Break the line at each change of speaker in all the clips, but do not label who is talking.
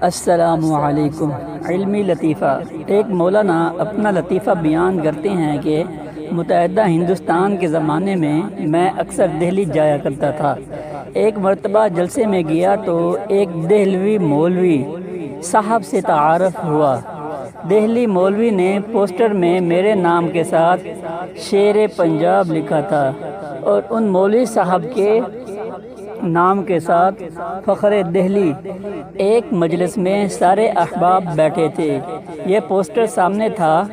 السلام علیکم۔ علمی لطیفہ۔ ایک مولانا اپنا لطیفہ بیان کرتے ہیں کہ متحدہ ہندوستان کے زمانے میں اکثر دہلی جایا کرتا تھا۔ ایک مرتبہ جلسے میں گیا تو ایک دہلوی مولوی صاحب سے تعارف ہوا۔ دہلی مولوی نے پوسٹر میں میرے نام کے ساتھ شیر پنجاب لکھا تھا اور ان مولوی صاحب کے نام کے ساتھ فخر دہلی۔ ایک مجلس میں سارے احباب بیٹھے تھے، یہ پوسٹر سامنے تھا۔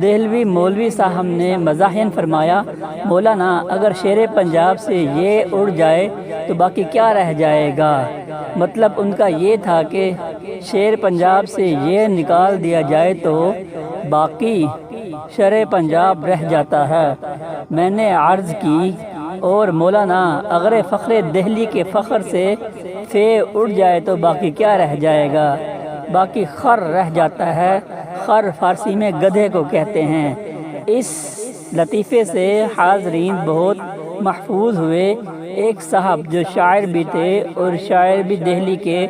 دہلوی مولوی صاحب نے مزاحن فرمایا، مولانا اگر شیر پنجاب سے یہ اڑ جائے تو باقی کیا رہ جائے گا؟ مطلب ان کا یہ تھا کہ شیر پنجاب سے یہ نکال دیا جائے تو باقی شر پنجاب رہ جاتا ہے۔ میں نے عرض کی، اور مولانا اگر فخر دہلی کے فخر سے فے اڑ جائے تو باقی کیا رہ جائے گا؟ باقی خر رہ جاتا ہے۔ خر فارسی میں گدھے کو کہتے ہیں۔ اس لطیفے سے حاضرین بہت محفوظ ہوئے۔ ایک صاحب جو شاعر بھی تھے اور شاعر بھی دہلی کے،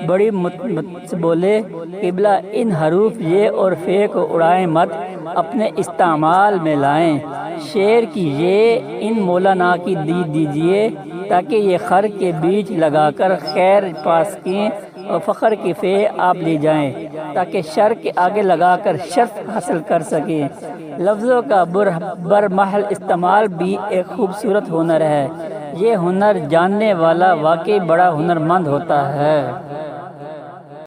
بڑی مت بولے، قبلہ ان حروف یہ اور فے کو اڑائیں مت، اپنے استعمال میں لائیں۔ شعر کی یہ ان مولانا کی دید دیجیے تاکہ یہ خر کے بیچ لگا کر خیر پا سکیں اور فخر کی فے آپ لی جائیں تاکہ شر کے آگے لگا کر شرف حاصل کر سکیں۔ لفظوں کا برمحل استعمال بھی ایک خوبصورت ہنر ہے۔ یہ ہنر جاننے والا واقعی بڑا ہنرمند ہوتا ہے۔